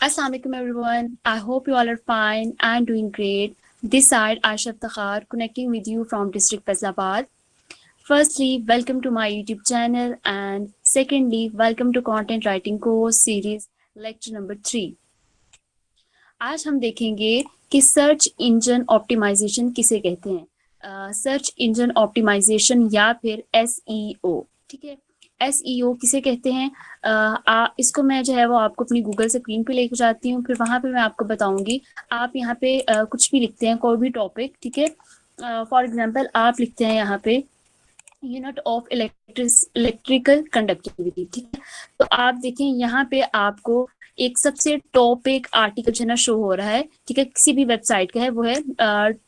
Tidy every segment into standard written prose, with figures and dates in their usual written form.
Assalamualaikum everyone. I hope you all are fine and doing great. This side Aisha Takhar connecting with you from district Faisalabad. Firstly, welcome to my YouTube channel and secondly, welcome to content writing course series lecture number 3. आज हम देखेंगे कि search engine optimisation किसे कहते हैं। Search engine optimisation या फिर SEO। ठीक है, SEO किसे कहते हैं। इसको मैं जो है वो आपको अपनी गूगल स्क्रीन पे लेकर जाती हूँ, फिर वहाँ पे मैं आपको बताऊंगी। आप यहाँ पे कुछ भी लिखते हैं, कोई भी टॉपिक, ठीक है। फॉर एग्जांपल आप लिखते हैं यहाँ पे यूनिट ऑफ इलेक्ट्रिकल कंडक्टिविटी, ठीक है। तो आप देखें यहाँ पे आपको एक सबसे टॉप एक आर्टिकल जो है ना शो हो रहा है, ठीक है। किसी भी वेबसाइट का है, वो है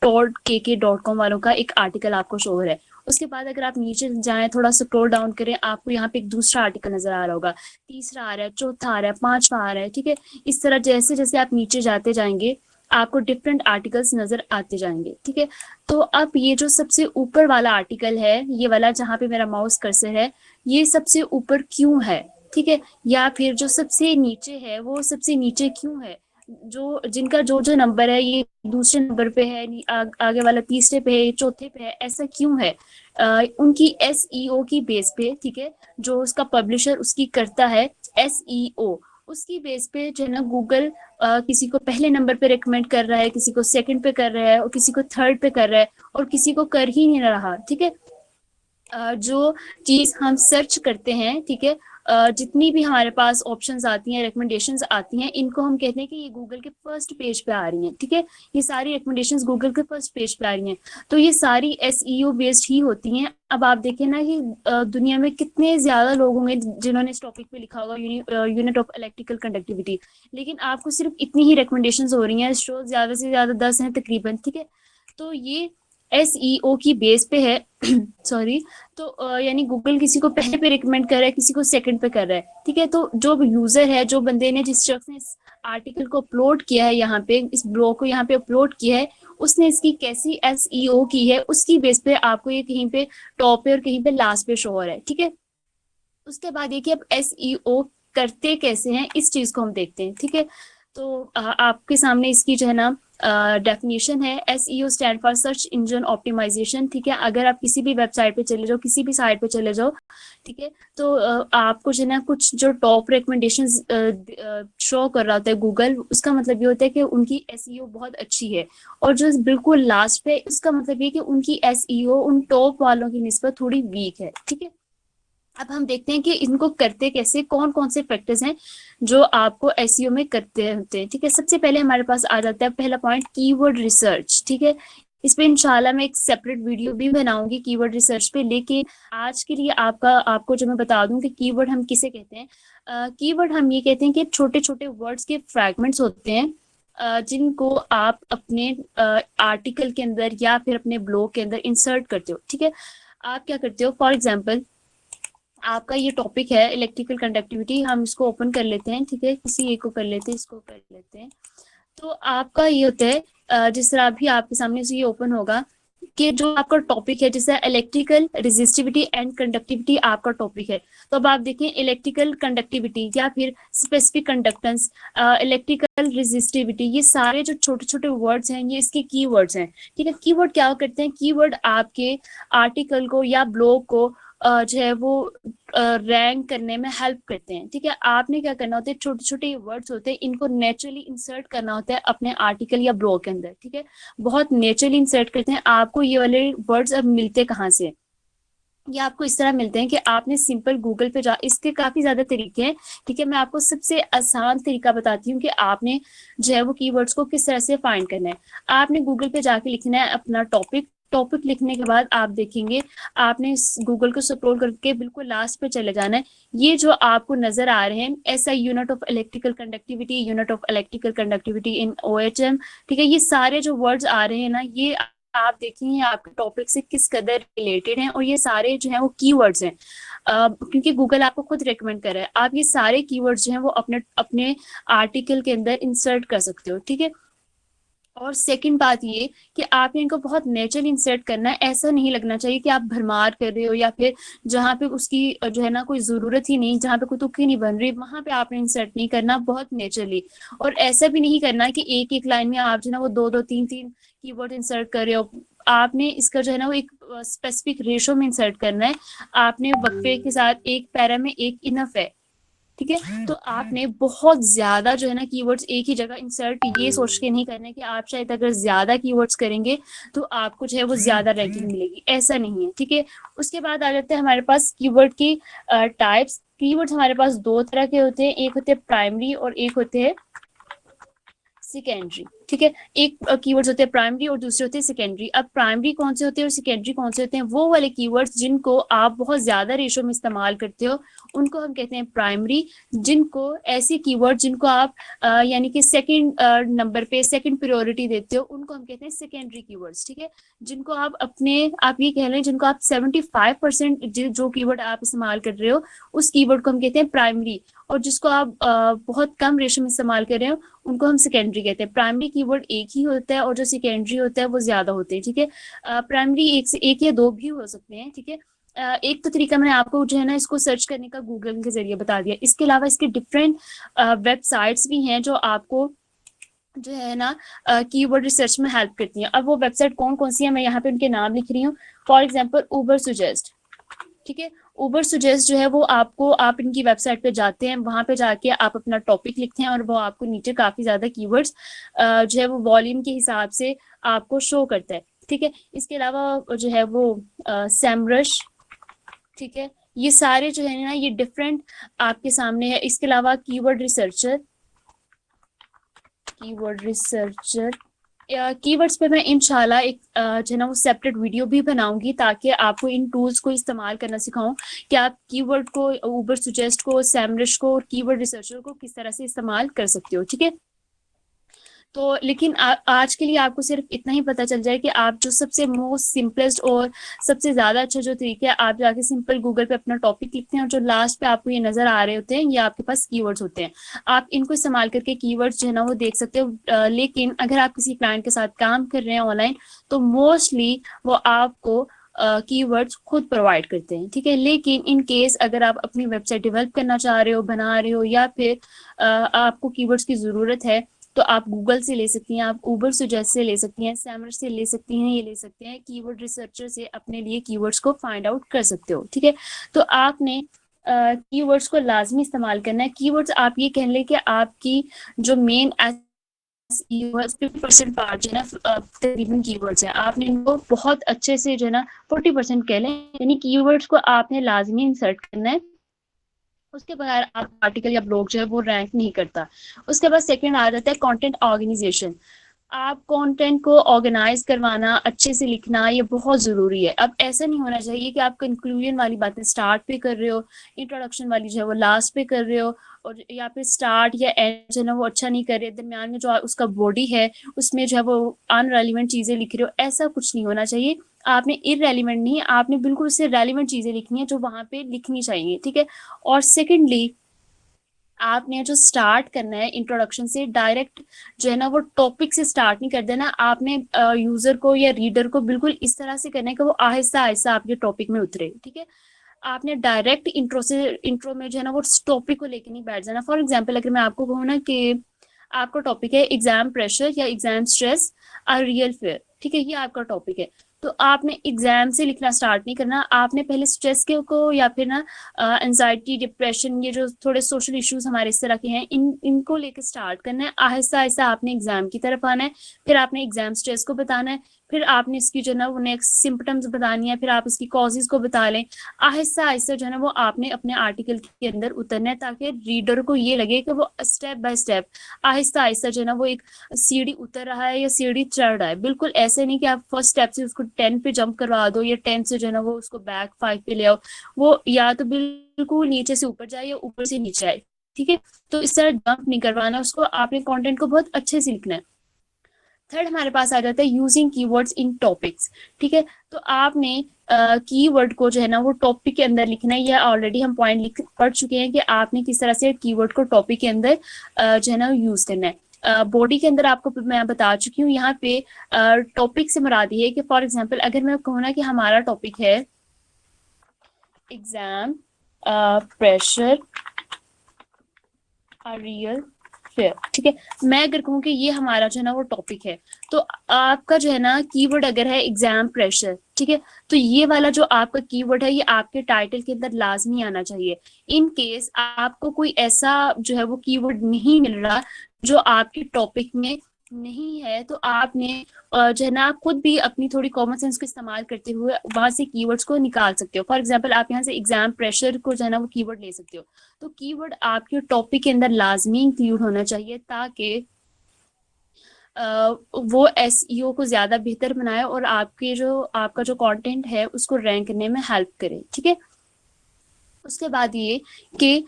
todkk.com वालों का एक आर्टिकल आपको शो हो रहा है। उसके बाद अगर आप नीचे जाएं, थोड़ा स्क्रॉल डाउन करें, आपको यहाँ पे एक दूसरा आर्टिकल नजर आ रहा होगा, तीसरा आ रहा है, चौथा आ रहा है, पांचवा आ रहा है, ठीक है। इस तरह जैसे जैसे आप नीचे जाते जाएंगे आपको डिफरेंट आर्टिकल्स नजर आते जाएंगे, ठीक है। तो अब ये जो सबसे ऊपर वाला आर्टिकल है, ये वाला जहाँ पे मेरा माउस कर्सर है, ये सबसे ऊपर क्यों है, ठीक है। या फिर जो सबसे नीचे है वो सबसे नीचे क्यों है, जो जिनका जो जो नंबर है ये दूसरे नंबर पे है, आगे वाला तीसरे पे है, चौथे पे है, ऐसा क्यों है। उनकी SEO की बेस पे, ठीक है, जो उसका पब्लिशर उसकी करता है SEO, उसकी बेस पे जो है ना गूगल किसी को पहले नंबर पे रिकमेंड कर रहा है, किसी को सेकंड पे कर रहा है और किसी को थर्ड पे कर रहा है और किसी को कर ही नहीं रहा, ठीक है। जो चीज हम सर्च करते हैं, ठीक है, जितनी भी हमारे पास ऑप्शंस आती हैं, रिकमेंडेशंस आती हैं, इनको हम कहते हैं कि ये गूगल के फर्स्ट पेज पे आ रही हैं, ठीक है। ये सारी रिकमेंडेशंस गूगल के फर्स्ट पेज पे आ रही हैं, तो ये सारी SEO बेस्ड ही होती हैं। अब आप देखें ना कि दुनिया में कितने ज्यादा लोग होंगे जिन्होंने इस टॉपिक पे लिखा होगा यूनिट ऑफ इलेक्ट्रिकल कंडक्टिविटी, लेकिन आपको सिर्फ इतनी ही रिकमेंडेशंस हो रही हैं, शो ज्यादा से ज्यादा 10 हैं तकरीबन, ठीक है। तो ये SEO की बेस पे है सॉरी। तो यानी गूगल किसी को पहले पे रिकमेंड कर रहा है, किसी को सेकंड पे कर रहा है, ठीक है। तो जो यूजर है, जो बंदे ने, जिस शख्स ने इस आर्टिकल को अपलोड किया है, यहाँ पे इस ब्लॉग को यहाँ पे अपलोड किया है, उसने इसकी कैसी SEO की है, उसकी बेस पे आपको ये कहीं पे टॉप पे और कहीं पे लास्ट पे शो हो रहा है, ठीक है। उसके बाद ये कि अब SEO करते कैसे हैं, इस चीज को हम देखते हैं, ठीक है। तो आपके सामने इसकी जो है ना डेफिनेशन है। SEO stand for search engine optimisation, ठीक है। अगर आप किसी भी वेबसाइट पे चले जाओ, किसी भी साइट पे चले जाओ, ठीक है, तो आपको जो है ना कुछ जो टॉप रिकमेंडेशन शो कर रहा होता है गूगल, उसका मतलब ये होता है कि उनकी SEO बहुत अच्छी है। और जो बिल्कुल लास्ट पे, उसका मतलब ये कि उनकी SEO उन टॉप वालों की निस्बत थोड़ी वीक है, ठीक है। अब हम देखते हैं कि इनको करते कैसे, कौन कौन से फैक्टर्स हैं जो आपको SEO में करते होते हैं, ठीक है। सबसे पहले हमारे पास आ जाता है पहला पॉइंट, कीवर्ड रिसर्च, ठीक है। इस पे इंशाल्लाह मैं एक सेपरेट वीडियो भी बनाऊंगी कीवर्ड रिसर्च पे, लेकिन आज के लिए आपको जो मैं बता दूं कि कीवर्ड हम किसे कहते हैं। कीवर्ड हम ये कहते हैं कि छोटे छोटे वर्ड्स के फ्रैगमेंट्स होते हैं, जिनको आप अपने आर्टिकल के अंदर या फिर अपने ब्लॉग के अंदर इंसर्ट करते हो, ठीक है। आप क्या करते हो, फॉर एग्जाम्पल आपका ये टॉपिक है इलेक्ट्रिकल कंडक्टिविटी, हम इसको ओपन कर लेते हैं, ठीक है। किसी एक को कर लेते हैं, इसको कर लेते हैं। तो आपका ये होता है जिस तरह अभी आपके सामने से ये ओपन होगा कि जो आपका टॉपिक है, जैसे इलेक्ट्रिकल रेजिस्टिविटी एंड कंडक्टिविटी आपका टॉपिक है। तो अब आप देखें इलेक्ट्रिकल कंडक्टिविटी या फिर स्पेसिफिक कंडक्टेंस, इलेक्ट्रिकल रेजिस्टिविटी, ये सारे जो छोटे छोटे वर्ड्स हैं ये इसके कीवर्ड्स हैं, ठीक है। कीवर्ड क्या करते हैं, कीवर्ड आपके आर्टिकल को या ब्लॉग को जो है वो रैंक करने में हेल्प करते हैं, ठीक है। आपने क्या करना होता है, छोटे छोटे वर्ड्स होते हैं, इनको नेचुरली इंसर्ट करना होता है अपने आर्टिकल या ब्लॉग के अंदर, ठीक है। बहुत नेचुरली इंसर्ट करते हैं। आपको ये वाले वर्ड्स अब मिलते कहाँ से, ये आपको इस तरह मिलते हैं कि आपने सिंपल गूगल पे जा, इसके काफी ज्यादा तरीके हैं, ठीक है। मैं आपको सबसे आसान तरीका बताती हूँ कि आपने जो है वो कीवर्ड्स को किस तरह से फाइंड करना है। आपने गूगल पे जाके लिखना है अपना टॉपिक, टॉपिक लिखने के बाद आप देखेंगे आपने गूगल को स्क्रॉल करके बिल्कुल लास्ट पे चले जाना है। ये जो आपको नजर आ रहे हैं SI unit of electrical conductivity, unit of electrical conductivity in OHM, ठीक है। ये सारे जो वर्ड्स आ रहे हैं ना, ये आप देखेंगे आपके टॉपिक से किस कदर रिलेटेड हैं, और ये सारे जो हैं वो कीवर्ड्स हैं, क्योंकि गूगल आपको खुद रेकमेंड कर रहा है। आप ये सारे कीवर्ड्स जो हैं वो अपने अपने आर्टिकल के अंदर इंसर्ट कर सकते हो, ठीक है। और सेकंड बात ये कि आपने इनको बहुत नेचुरली इंसर्ट करना है। ऐसा नहीं लगना चाहिए कि आप भरमार कर रहे हो या फिर जहाँ पे उसकी जो है ना कोई जरूरत ही नहीं, जहाँ पे कोई तुक्की नहीं बन रही, वहां पे आपने इंसर्ट नहीं करना, बहुत नेचुरली। और ऐसा भी नहीं करना कि एक एक लाइन में आप जो है ना वो दो दो तीन तीन कीवर्ड इंसर्ट कर रहे हो। आपने इसका जो है ना वो एक स्पेसिफिक रेशो में इंसर्ट करना है। आपने वक्फे के साथ एक पैरा में एक इनफ है, ठीक है। तो आपने बहुत ज्यादा जो है ना कीवर्ड्स एक ही जगह इंसर्ट ये सोच के नहीं करने कि आप शायद अगर ज्यादा कीवर्ड्स करेंगे तो आपको जो है वो ज्यादा रैंकिंग मिलेगी, ऐसा नहीं है, ठीक है। उसके बाद आ जाते हैं हमारे पास कीवर्ड की टाइप्स। कीवर्ड्स हमारे पास दो तरह के होते हैं, एक होते हैं प्राइमरी और एक होते हैं सेकेंडरी, ठीक है। एक कीवर्ड्स होते हैं प्राइमरी और दूसरे होते हैं सेकेंडरी। अब प्राइमरी कौन से होते हैं और सेकेंडरी कौन से होते हैं? वो वाले कीवर्ड्स जिनको आप बहुत ज्यादा रेशो में इस्तेमाल करते हो उनको हम कहते हैं प्राइमरी। जिनको ऐसे कीवर्ड जिनको आप यानी कि सेकंड नंबर पे सेकंड प्रायोरिटी देते हो उनको हम कहते हैं सेकेंडरी कीवर्ड्स, ठीक है। जिनको आप ये कह लें जिनको आप 75% जो कीवर्ड आप इस्तेमाल कर रहे हो उस कीवर्ड को हम कहते हैं प्राइमरी। और जिसको आप बहुत कम रेशो में इस्तेमाल कर रहे हो उनको हम सेकेंडरी कहते हैं। प्राइमरी कीवर्ड एक ही होता है और जो सेकेंडरी होता है वो ज्यादा होते हैं, ठीक है। प्राइमरी एक से एक या दो भी हो सकते हैं, ठीक है। एक तो तरीका मैंने आपको जो है ना इसको सर्च करने का गूगल के जरिए बता दिया। इसके अलावा इसके डिफरेंट वेबसाइट्स भी हैं जो आपको जो है ना कीवर्ड रिसर्च में हेल्प करती हैं। अब वो वेबसाइट कौन कौन सी है मैं यहाँ पे उनके नाम लिख रही हूँ। फॉर एग्जाम्पल उबर सुजेस्ट, ठीक है। उबर सुजेस्ट जो है वो आपको, आप इनकी वेबसाइट पे जाते हैं, वहां पे जाके आप अपना टॉपिक लिखते हैं और वो आपको नीचे काफी ज्यादा कीवर्ड्स जो है वो वॉल्यूम के हिसाब से आपको शो करता है, ठीक है। इसके अलावा जो है वो सैमरश, ठीक है। ये सारे जो है ना ये डिफरेंट आपके सामने है। इसके अलावा keyword researcher, keyword researcher keywords पे मैं इंशाल्लाह एक जो है ना वो सेपरेट वीडियो भी बनाऊंगी ताकि आपको इन टूल्स को इस्तेमाल करना सिखाऊं कि आप कीवर्ड को, उबर सुजेस्ट को, सैमरिश को और कीवर्ड रिसर्चर को किस तरह से इस्तेमाल कर सकते हो, ठीक है। तो लेकिन आज के लिए आपको सिर्फ इतना ही पता चल जाए कि आप जो सबसे मोस्ट सिंपलेस्ट और सबसे ज्यादा अच्छा जो तरीका है, आप जाके सिंपल गूगल पे अपना टॉपिक लिखते हैं और जो लास्ट पे आपको ये नजर आ रहे होते हैं ये आपके पास कीवर्ड्स होते हैं। आप इनको इस्तेमाल करके कीवर्ड्स जो है ना वो देख सकते हो। लेकिन अगर आप किसी क्लाइंट के साथ काम कर रहे हैं ऑनलाइन तो मोस्टली वो आपको कीवर्ड्स खुद प्रोवाइड करते हैं, ठीक है। लेकिन इन केस अगर आप अपनी वेबसाइट डेवलप करना चाह रहे हो, बना रहे हो, या फिर आपको कीवर्ड्स की जरूरत है तो आप गूगल से ले सकती हैं, आप उबर सुजेस्ट से ले सकती हैं, सैमरश से ले सकती हैं, ये ले सकते हैं। कीवर्ड रिसर्चर से अपने लिए कीवर्ड्स को फाइंड आउट कर सकते हो, ठीक है। तो आपने कीवर्ड्स को लाजमी इस्तेमाल करना है। कीवर्ड्स आप ये कह लें कि आपकी जो मेन 50% पार्ट जो है ना तकरीबन कीवर्ड्स है, आपने इनको बहुत अच्छे से जो है ना 40% कह लें, यानी कीवर्ड्स को आपने लाजमी इंसर्ट करना है। उसके बगैर आप आर्टिकल या ब्लॉग जो है वो रैंक नहीं करता। उसके बाद सेकंड आ जाता है कंटेंट ऑर्गेनाइजेशन। आप कंटेंट को ऑर्गेनाइज करवाना, अच्छे से लिखना, ये बहुत जरूरी है। अब ऐसा नहीं होना चाहिए कि आप कंक्लूजन वाली बातें स्टार्ट पे कर रहे हो, इंट्रोडक्शन वाली जो है वो लास्ट पे कर रहे हो, और या फिर स्टार्ट या एंड जो है ना वो अच्छा नहीं कर रहे, दरमियान में जो उसका बॉडी है उसमें जो है वो अनरेलिवेंट चीजें लिख रहे हो, ऐसा कुछ नहीं होना चाहिए। आपने इरेलीवेंट नहीं, आपने बिल्कुल उससे रेलिवेंट चीजें लिखनी है जो वहां पे लिखनी चाहिए, ठीक है। और सेकेंडली आपने जो स्टार्ट करना है इंट्रोडक्शन से, डायरेक्ट जो है ना वो टॉपिक से स्टार्ट नहीं कर देना। आपने यूजर को या रीडर को बिल्कुल इस तरह से करना है कि वो आहिस्ता आहिस्ता आपके टॉपिक में उतरे, ठीक है। आपने डायरेक्ट इंट्रो में जो है ना वो टॉपिक को लेके नहीं बैठ जाना। फॉर एग्जाम्पल अगर मैं आपको कहूँ ना कि आपका टॉपिक है एग्जाम प्रेशर या exam stress are real fair, ठीक है, ये आपका टॉपिक है। तो आपने एग्जाम से लिखना स्टार्ट नहीं करना, आपने पहले स्ट्रेस के को या फिर ना एंजाइटी, डिप्रेशन, ये जो थोड़े सोशल इश्यूज हमारे इस तरह के हैं इनको लेके स्टार्ट करना है। आहिस्ता आहिस्ता आपने एग्जाम की तरफ आना है, फिर आपने एग्जाम स्ट्रेस को बताना है, फिर आपने इसकी जो है ना वो नेक्स्ट सिम्टम्स बतानी है, फिर आप इसकी कॉजेज को बता लें। आहिस्ता आहिस्ता जो है ना वो आपने अपने आर्टिकल के अंदर उतरना है ताकि रीडर को ये लगे कि वो step by step Aahista Aahista जो है ना वो एक सीढ़ी उतर रहा है या सीढ़ी चढ़ रहा है। बिल्कुल ऐसे नहीं कि आप फर्स्ट स्टेप से उसको 10 पे जंप करवा दो या 10 से जो है ना वो उसको बैक 5 पे ले आओ। वो या तो बिल्कुल नीचे से ऊपर जाए या ऊपर से नीचे आए, ठीक है। तो इस तरह जंप नहीं करवाना उसको, आपने कंटेंट को बहुत अच्छे से लिखना है। थर्ड हमारे पास आ जाता है यूजिंग कीवर्ड्स इन टॉपिक्स, ठीक है। तो आपने कीवर्ड को जो है ना वो टॉपिक के अंदर लिखना है। या ऑलरेडी हम पॉइंट लिख पढ़ चुके हैं कि आपने किस तरह से कीवर्ड को टॉपिक के अंदर जो है ना यूज करना है। बॉडी के अंदर आपको मैं बता चुकी हूँ। यहाँ पे टॉपिक से मुराद ये है कि फॉर एग्जांपल अगर मैं कहूँ ना कि हमारा टॉपिक है एग्जाम प्रेशर रियल फेयर, ठीक है। मैं अगर कहूँ कि ये हमारा जो है ना वो टॉपिक है, तो आपका जो है ना कीवर्ड अगर है एग्जाम प्रेशर, ठीक है, तो ये वाला जो आपका कीवर्ड है ये आपके टाइटल के अंदर लाजमी आना चाहिए। इन केस आपको कोई ऐसा जो है वो कीवर्ड नहीं मिल रहा जो आपके टॉपिक में नहीं है, तो आपने जो है ना आप खुद भी अपनी थोड़ी कॉमन सेंस को इस्तेमाल करते हुए वहां से कीवर्ड्स को निकाल सकते हो। फॉर एग्जांपल आप यहाँ से एग्जाम प्रेशर को जो है ना वो कीवर्ड ले सकते हो। तो कीवर्ड आपके टॉपिक के अंदर लाजमी इंक्लूड होना चाहिए ताकि वो एसईओ को ज्यादा बेहतर बनाए और आपका जो कंटेंट है उसको रैंक करने में हेल्प करे, ठीक है। उसके बाद ये कि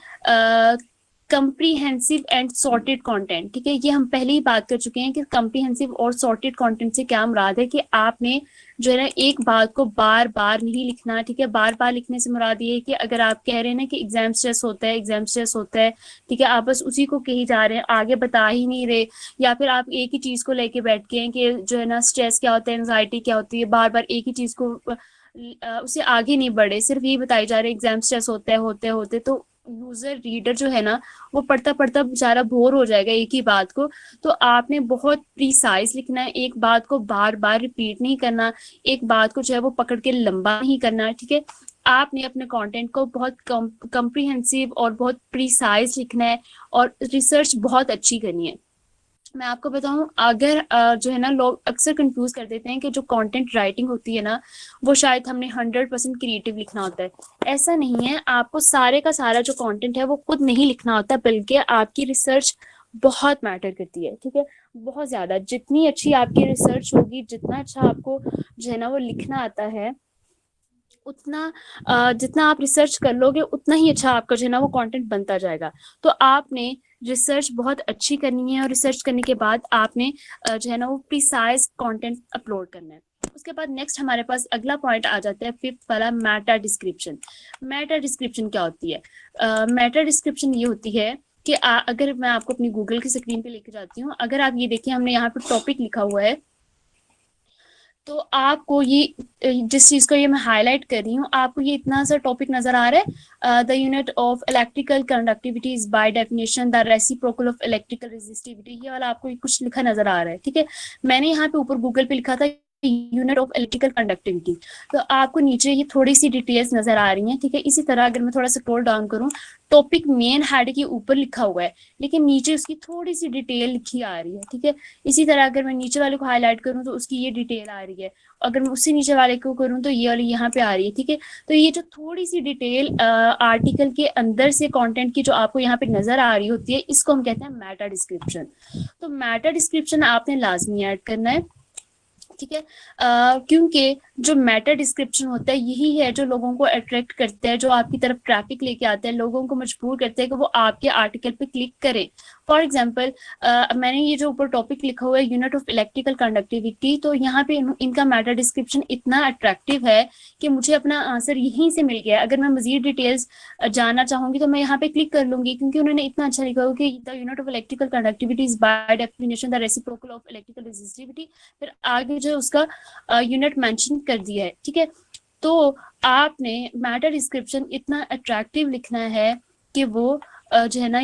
कंप्रीहेंसिव एंड सॉर्टेड कंटेंट, ठीक है, ये हम पहले ही बात कर चुके हैं कि कंप्रीहेंसिव और सॉर्टेड कंटेंट से क्या मुराद है कि आपने जो है ना एक बात को बार बार नहीं लिखना, ठीक है। बार बार लिखने से मुराद ये है कि अगर आप कह रहे हैं ना कि एग्जाम स्ट्रेस होता है, एग्जाम स्ट्रेस होता है, ठीक है, आप बस उसी को कही जा रहे हैं, आगे बता ही नहीं रहे, या फिर आप एक ही चीज को लेके बैठ गए हैं कि जो है ना स्ट्रेस क्या होता है, एंजाइटी क्या होती है, बार बार एक ही चीज को उसे आगे नहीं बढ़े, सिर्फ ये बताई जा रही है एग्जाम स्ट्रेस होता है होते होते, तो यूजर रीडर जो है ना वो पढ़ता पढ़ता बेचारा बोर हो जाएगा एक ही बात को। तो आपने बहुत प्रिसाइज लिखना है, एक बात को बार बार रिपीट नहीं करना, एक बात को जो है वो पकड़ के लंबा नहीं करना, ठीक है। आपने अपने कंटेंट को बहुत कम्प्रीहेंसिव और बहुत प्रिसाइज लिखना है और रिसर्च बहुत अच्छी करनी है। मैं आपको बताऊं, अगर जो है ना लोग अक्सर कंफ्यूज कर देते हैं कि जो कंटेंट राइटिंग होती है ना वो शायद हमने 100% क्रिएटिव लिखना होता है। ऐसा नहीं है, आपको सारे का सारा जो कंटेंट है वो खुद नहीं लिखना होता, बल्कि आपकी रिसर्च बहुत मैटर करती है, ठीक है, बहुत ज्यादा। जितनी अच्छी आपकी रिसर्च होगी, जितना अच्छा आपको जो है ना वो लिखना आता है, उतना जितना आप रिसर्च कर लोगे उतना ही अच्छा आपका जो है ना वो कंटेंट बनता जाएगा। तो आपने रिसर्च बहुत अच्छी करनी है और रिसर्च करने के बाद आपने जो है ना वो प्रिसाइज कंटेंट अपलोड करना है। उसके बाद नेक्स्ट हमारे पास अगला पॉइंट आ जाता है, फिफ्थ वाला, मेटा डिस्क्रिप्शन। मेटा डिस्क्रिप्शन क्या होती है? मेटा डिस्क्रिप्शन ये होती है कि अगर मैं आपको अपनी गूगल की स्क्रीन पे लेके जाती हूँ, अगर आप ये देखिए हमने यहाँ पे टॉपिक लिखा हुआ है, तो आपको ये जिस चीज को ये मैं हाईलाइट कर रही हूँ, आपको ये इतना सा टॉपिक नजर आ रहा है, the unit of electrical conductivity is by definition the reciprocal of electrical resistivity. ये वाला आपको कुछ लिखा नजर आ रहा है, ठीक है। मैंने यहाँ पे ऊपर गूगल पे लिखा था यूनिट ऑफ इलेक्ट्रिकल कंडक्टिविटी, तो आपको नीचे ये थोड़ी सी डिटेल्स नजर आ रही हैं, ठीक है। इसी तरह अगर मैं थोड़ा सा स्क्रॉल डाउन करूँ, टॉपिक मेन हेड के ऊपर लिखा हुआ है लेकिन नीचे उसकी थोड़ी सी डिटेल लिखी आ रही है, ठीक है। इसी तरह अगर मैं नीचे वाले को हाईलाइट करूँ तो उसकी ये डिटेल आ रही है, अगर मैं उसी नीचे वाले को करूँ तो ये वाली यहाँ पे आ रही है, ठीक है। तो ये जो थोड़ी सी डिटेल आर्टिकल के अंदर से कंटेंट की जो आपको यहाँ पे नजर आ रही होती है, इसको हम कहते हैं मेटा डिस्क्रिप्शन। तो मेटा डिस्क्रिप्शन आपने लाजमी ऐड करना है, ठीक है। क्योंकि जो मेटा डिस्क्रिप्शन होता है यही है जो लोगों को अट्रैक्ट करता है, जो आपकी तरफ ट्रैफिक लेके आता है, लोगों को मजबूर करता है कि वो आपके आर्टिकल पे क्लिक करें। फॉर एग्जांपल मैंने ये जो ऊपर टॉपिक लिखा हुआ है यूनिट ऑफ इलेक्ट्रिकल कंडक्टिविटी, तो यहाँ पे इनका मेटा डिस्क्रिप्शन इतना अट्रैक्टिव है कि मुझे अपना आंसर यहीं से मिल गया। अगर मैं मजीद डिटेल्स जानना चाहूंगी तो मैं यहाँ पे क्लिक कर लूंगी, क्योंकि उन्होंने इतना अच्छा लिखा हुआ कि the unit of electrical conductivity is by definition the reciprocal of electrical resistivity, फिर आगे जो उसका यूनिट मेंशन कर दिया है, ठीक है। तो आपने मेटा डिस्क्रिप्शन इतना अट्रैक्टिव लिखना है कि वो जो है ना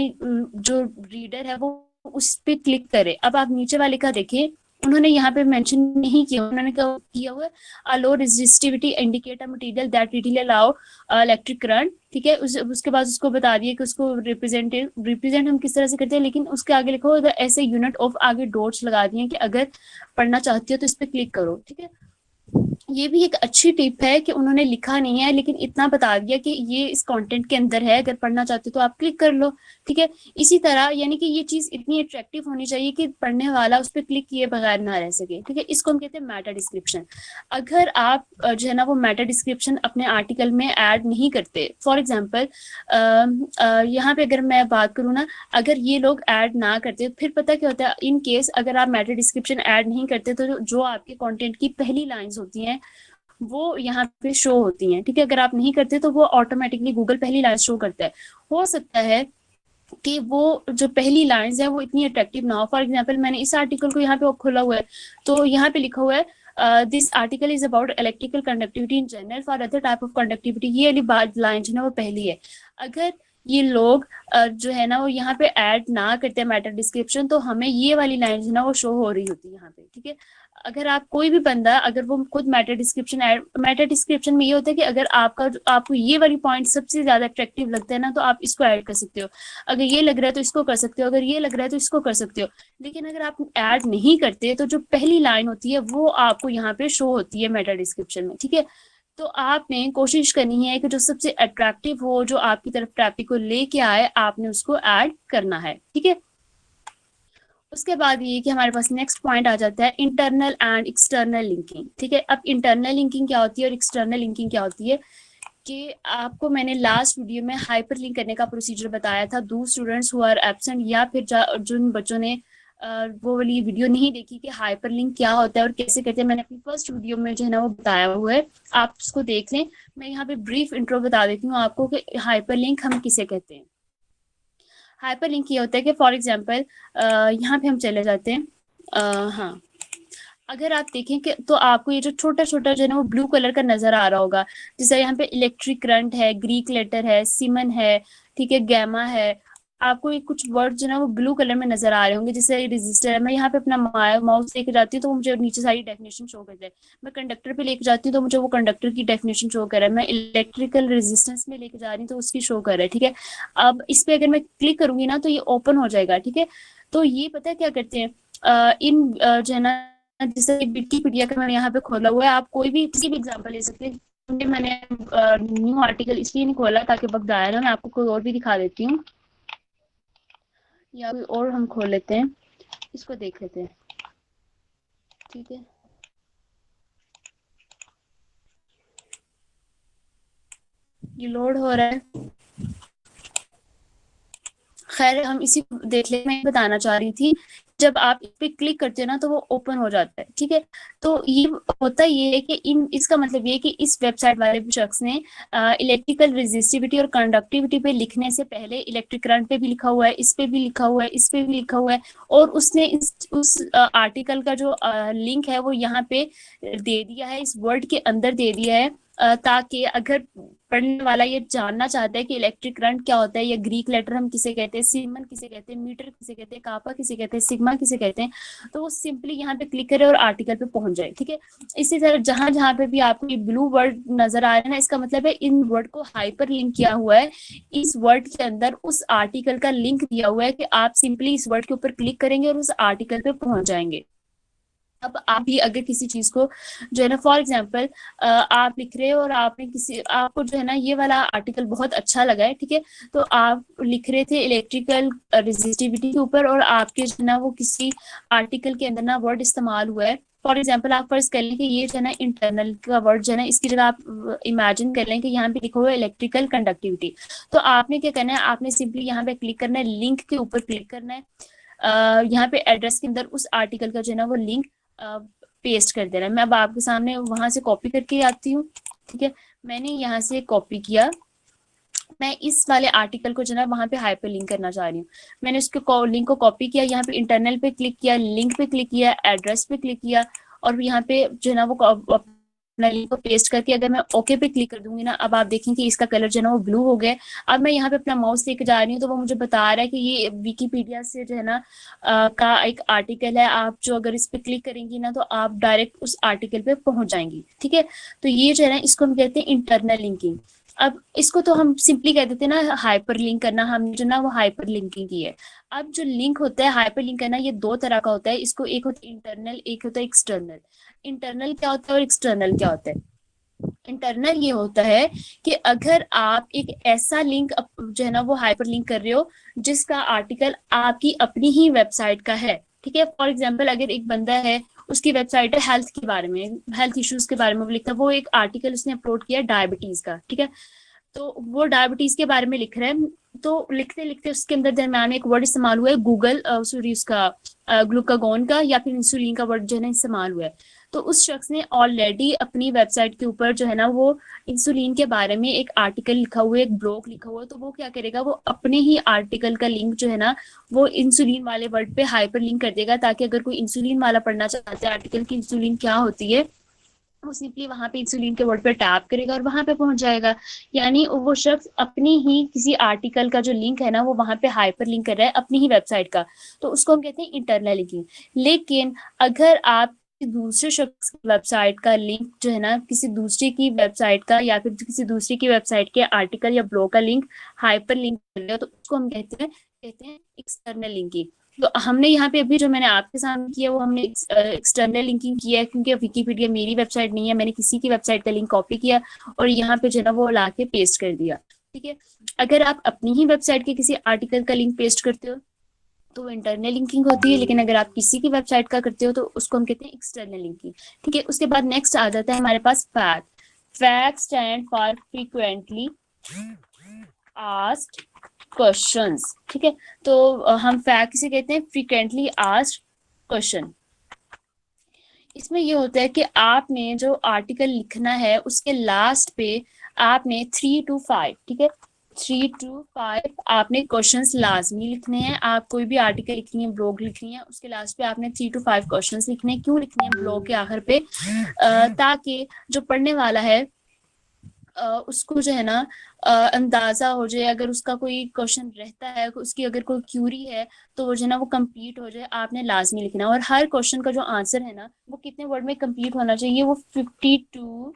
जो रीडर है वो उस पर क्लिक करे। अब आप नीचे वाले का देखिए, उन्होंने यहाँ पे मेंशन नहीं किया, उन्होंने क्या किया हुआ है, low resistivity indicate a material that readily allow electric current, ठीक है। उसके बाद उसको बता दिए कि उसको रिप्रेजेंट हम किस तरह से करते हैं, लेकिन उसके आगे लिखा हुआ ऐसे यूनिट ऑफ आगे डॉट्स लगा दिए कि अगर पढ़ना चाहती हो तो इस पर क्लिक करो, ठीक है। ये भी एक अच्छी टिप है कि उन्होंने लिखा नहीं है लेकिन इतना बता दिया कि ये इस कंटेंट के अंदर है, अगर पढ़ना चाहते हो तो आप क्लिक कर लो, ठीक है। इसी तरह यानी कि ये चीज इतनी अट्रैक्टिव होनी चाहिए कि पढ़ने वाला उस पर क्लिक किए बगैर ना रह सके, ठीक है। इसको हम कहते हैं मेटा डिस्क्रिप्शन। अगर आप जो है ना वो मेटा डिस्क्रिप्शन अपने आर्टिकल में ऐड नहीं करते, फॉर एग्जाम्पल यहाँ पे अगर मैं बात करूँ ना, अगर ये लोग ऐड ना करते फिर पता क्या होता है, इन केस अगर आप मेटा डिस्क्रिप्शन ऐड नहीं करते तो जो आपके कंटेंट की पहली लाइंस होती हैं वो यहाँ पे शो होती हैं, ठीक है। अगर आप नहीं करते तो वो ऑटोमेटिकली गूगल पहली लाइन शो करता है। हो सकता है कि वो जो पहली लाइंस है वो इतनी अट्रैक्टिव ना हो। फॉर एग्जांपल मैंने इस आर्टिकल को यहाँ पे खोला हुआ है, तो यहाँ पे लिखा हुआ है this article is about electrical conductivity in general for other type of conductivity. ये वाली बात लाइन जो है वो पहली है। अगर ये लोग जो है ना वो यहाँ पे ऐड ना करते मैटर डिस्क्रिप्शन, तो हमें ये वाली लाइन जो है ना वो शो हो रही होती है यहाँ पे, ठीक है। अगर आप कोई भी बंदा अगर वो खुद मैटर डिस्क्रिप्शन में ये होता है कि अगर आपको ये वाली पॉइंट सबसे ज्यादा अट्रैक्टिव लगता है ना, तो आप इसको ऐड कर सकते हो। अगर ये लग रहा है तो इसको कर सकते हो, अगर ये लग रहा है तो इसको कर सकते हो। लेकिन अगर आप ऐड नहीं करते तो जो पहली लाइन होती है वो आपको यहाँ पे शो होती है मेटा डिस्क्रिप्शन में, ठीक है। तो आपने कोशिश करनी है कि जो सबसे अट्रैक्टिव हो, जो आपकी तरफ ट्रैफिक को लेके आए, आपने उसको ऐड करना है, ठीक है। उसके बाद ये कि हमारे पास नेक्स्ट पॉइंट आ जाता है इंटरनल एंड एक्सटर्नल लिंकिंग, ठीक है। अब इंटरनल लिंकिंग क्या होती है और एक्सटर्नल लिंकिंग क्या होती है, कि आपको मैंने लास्ट वीडियो में हाइपर लिंक करने का प्रोसीजर बताया था। दो स्टूडेंट्स हु आर एब्सेंट या फिर जिन बच्चों ने वो वाली वीडियो नहीं देखी कि हाइपर लिंक क्या होता है और कैसे करते हैं, मैंने अपनी फर्स्ट वीडियो में जो है ना वो बताया हुआ है, आप उसको देख लें। मैं यहाँ पे ब्रीफ इंट्रो बता देती हूँ आपको कि हाइपर लिंक हम किसे कहते हैं। हाइपर लिंक ये होता है कि फॉर एग्जाम्पल यहाँ पे हम चले जाते हैं, हाँ, अगर आप देखें कि तो आपको ये जो छोटा छोटा जो है ना वो ब्लू कलर का नजर आ रहा होगा, जैसे यहाँ पे इलेक्ट्रिक करंट है, ग्रीक लेटर है, सीमन है, ठीक है, गैमा है। आपको ये कुछ वर्ड जो है ना वो ब्लू कलर में नजर आ रहे होंगे। जैसे रजिस्टर है, मैं यहाँ पे अपना माउस लेके जाती हूँ तो मुझे नीचे सारी डेफिनेशन शो करता है। मैं कंडक्टर पे लेके जाती हूँ तो मुझे वो कंडक्टर की डेफिनेशन शो कर रहा है। मैं इलेक्ट्रिकल रेजिस्टेंस में लेके जा रही हूँ तो उसकी शो कर रहा है, ठीक है। अब इस पे अगर मैं क्लिक करूंगी ना तो ये ओपन हो जाएगा, ठीक है। तो ये पता है क्या करते हैं, इन जो है ना, जैसे विकिपीडिया का मैंने यहाँ पे खोला हुआ है, आप कोई भी किसी भी एग्जांपल ले सकते हैं। मैंने न्यू आर्टिकल इसलिए नहीं खोला ताकि वक्त आया ना, मैं आपको कोई और भी दिखा देती हूँ, या कोई और हम खोल लेते हैं, इसको देख लेते हैं, ठीक है। ये लोड हो रहा है, खैर हम इसी देख ले। मैं बताना चाह रही थी, जब आप इस पे क्लिक करते हो ना तो वो ओपन हो जाता है, ठीक है। तो ये होता ये है कि इसका मतलब ये है कि इस वेबसाइट वाले शख्स ने इलेक्ट्रिकल रेजिस्टिविटी और कंडक्टिविटी पे लिखने से पहले इलेक्ट्रिक करंट पे भी लिखा हुआ है, इस पे भी लिखा हुआ है, इस पे भी लिखा हुआ है, और उसने उस आर्टिकल का जो लिंक है वो यहाँ पे दे दिया है, इस वर्ड के अंदर दे दिया है, ताकि अगर पढ़ने वाला ये जानना चाहता है कि इलेक्ट्रिक करंट क्या होता है, या ग्रीक लेटर हम किसे कहते हैं, सीमन किसे कहते हैं, मीटर किसे कहते हैं, कापा किसे कहते हैं, सिग्मा किसे कहते हैं, तो वो सिंपली यहाँ पे क्लिक करे और आर्टिकल पे पहुंच जाए, ठीक है। इसी तरह जहां जहां पे भी आपको ये ब्लू वर्ड नजर आ रहा है ना, इसका मतलब है इन वर्ड को हाइपर लिंक किया हुआ है। इस वर्ड के अंदर उस आर्टिकल का लिंक दिया हुआ है कि आप सिंपली इस वर्ड के ऊपर क्लिक करेंगे और उस आर्टिकल पे पहुंच जाएंगे। अब आप भी अगर किसी चीज को जो है ना, फॉर एग्जाम्पल आप लिख रहे हो और आपने आपको जो है ना ये वाला आर्टिकल बहुत अच्छा लगा है, ठीक है। तो आप लिख रहे थे इलेक्ट्रिकल रेजिस्टिविटी के ऊपर, और आपके जो है ना वो किसी आर्टिकल के अंदर ना वर्ड इस्तेमाल हुआ है। फॉर एग्जाम्पल आप फर्ज कर लें कि ये जो है ना इंटरनल का वर्ड जो है ना, इसकी जगह आप इमेजिन कर लें कि यहाँ पे लिखा हुआ है इलेक्ट्रिकल कंडक्टिविटी। तो आपने क्या करना है, आपने सिंपली यहाँ पे क्लिक करना है, लिंक के ऊपर क्लिक करना है, यहाँ पे एड्रेस के अंदर उस आर्टिकल का जो है ना वो लिंक पेस्ट कर देना है। मैं अब आपके सामने वहां से कॉपी करके आती हूँ, ठीक है। मैंने यहाँ से कॉपी किया, मैं इस वाले आर्टिकल को जो है वहां पे हाइपर लिंक करना चाह रही हूँ। मैंने उसके लिंक को कॉपी किया, यहाँ पे इंटरनल पे क्लिक किया, लिंक पे क्लिक किया, एड्रेस पे क्लिक किया, और यहाँ पे जो है ना वो अपना लिंक को पेस्ट करके अगर मैं ओके पे क्लिक कर दूंगी ना, अब आप देखें कि इसका कलर जो है ना वो ब्लू हो गया। अब मैं यहाँ पे अपना माउस लेके जा रही हूँ तो वो मुझे बता रहा है कि ये विकिपीडिया से जो है ना का एक आर्टिकल है। आप जो अगर इस पे क्लिक करेंगी ना तो आप डायरेक्ट उस आर्टिकल पे पहुंच जाएंगी, ठीक है। तो ये जो है ना इसको हम कहते हैं इंटरनल लिंकिंग। अब इसको तो हम सिंपली कह देते हैं ना हाइपर लिंक करना, हमने जो ना वो हाइपर लिंकिंग की है। अब जो लिंक होता है हाइपर लिंक करना, ये दो तरह का होता है। इसको एक होता है इंटरनल, एक होता है एक्सटर्नल। इंटरनल क्या होता है और एक्सटर्नल क्या होता है? इंटरनल ये होता है कि अगर आप एक ऐसा लिंक जो है ना वो हाइपर लिंक कर रहे हो जिसका आर्टिकल आपकी अपनी ही वेबसाइट का है, ठीक है। फॉर एग्जाम्पल अगर एक बंदा है, उसकी वेबसाइट है हेल्थ के बारे में, हेल्थ इश्यूज के बारे में वो लिखता है, वो एक आर्टिकल उसने अपलोड किया डायबिटीज का, ठीक है। तो वो डायबिटीज के बारे में लिख रहे हैं, तो लिखते लिखते उसके अंदर दरम्यान में एक वर्ड इस्तेमाल हुआ है गूगल सॉरी उसका ग्लूकागोन का या फिर इंसुलिन का वर्ड जो है ना इस्तेमाल हुआ है। तो उस शख्स ने ऑलरेडी अपनी वेबसाइट के ऊपर जो है ना वो इंसुलिन के बारे में एक आर्टिकल लिखा हुआ है, एक ब्लॉग लिखा हुआ है, तो वो क्या करेगा, वो अपने ही आर्टिकल का लिंक जो है ना वो इंसुलिन वाले वर्ड पे हाइपर लिंक कर देगा, ताकि अगर कोई इंसुलिन वाला पढ़ना चाहता है आर्टिकल की इंसुलिन क्या होती है, वो सिंपली वहां पे इंसुलिन के वर्ड पे टैप करेगा और वहां पे पहुंच जाएगा। यानी वो शख्स अपनी ही किसी आर्टिकल का जो लिंक है ना वो वहां पे हाइपर लिंक कर रहा है अपनी ही वेबसाइट का, तो उसको हम कहते हैं इंटरनल लिंकिंग। लेकिन अगर आप दूसरे शख्स की वेबसाइट का लिंक जो है ना किसी दूसरे की वेबसाइट का या फिर किसी दूसरे की वेबसाइट के आर्टिकल या ब्लॉग का लिंक हाइपर लिंक कर रहे हो, तो उसको हम कहते हैं एक्सटर्नल लिंकिंग। तो हमने यहाँ पे अभी जो मैंने आपके सामने किया वो हमने एक्सटर्नल लिंकिंग किया है, क्योंकि विकिपीडिया मेरी वेबसाइट नहीं है, मैंने किसी की वेबसाइट का लिंक कॉपी किया और यहाँ पे जो है ना वो ला के पेस्ट कर दिया। ठीक है, अगर आप अपनी ही वेबसाइट के किसी आर्टिकल का लिंक पेस्ट करते हो तो वो इंटरनल लिंकिंग होती है, लेकिन अगर आप किसी की वेबसाइट का करते हो तो उसको हम कहते हैं एक्सटर्नल लिंकिंग। ठीक है, उसके बाद नेक्स्ट आ जाता है हमारे पास FAQ. FAQ stand for frequently asked questions. ठीक है, तो हम फैक्ट किसे कहते हैं, फ्रीक्वेंटली आस्क्ड क्वेश्चन। इसमें ये होता है कि आपने जो आर्टिकल लिखना है उसके लास्ट पे आपने 3 to 5, ठीक है, 3 to 5 आपने क्वेश्चंस लाजमी लिखने हैं। आप कोई भी आर्टिकल लिखनी है, ब्लॉग लिखनी है, उसके लास्ट पे आपने 3 to 5 क्वेश्चंस लिखने हैं। क्यों लिखने हैं ब्लॉग के आखिर पे, ताकि जो पढ़ने वाला है उसको जो है ना अंदाजा हो जाए, अगर उसका कोई क्वेश्चन रहता है, उसकी अगर कोई क्यूरी है तो वो जो है ना वो कंप्लीट हो जाए। आपने लाजमी लिखना, और हर क्वेश्चन का जो आंसर है ना वो कितने वर्ड में कंप्लीट होना चाहिए, वो 50 to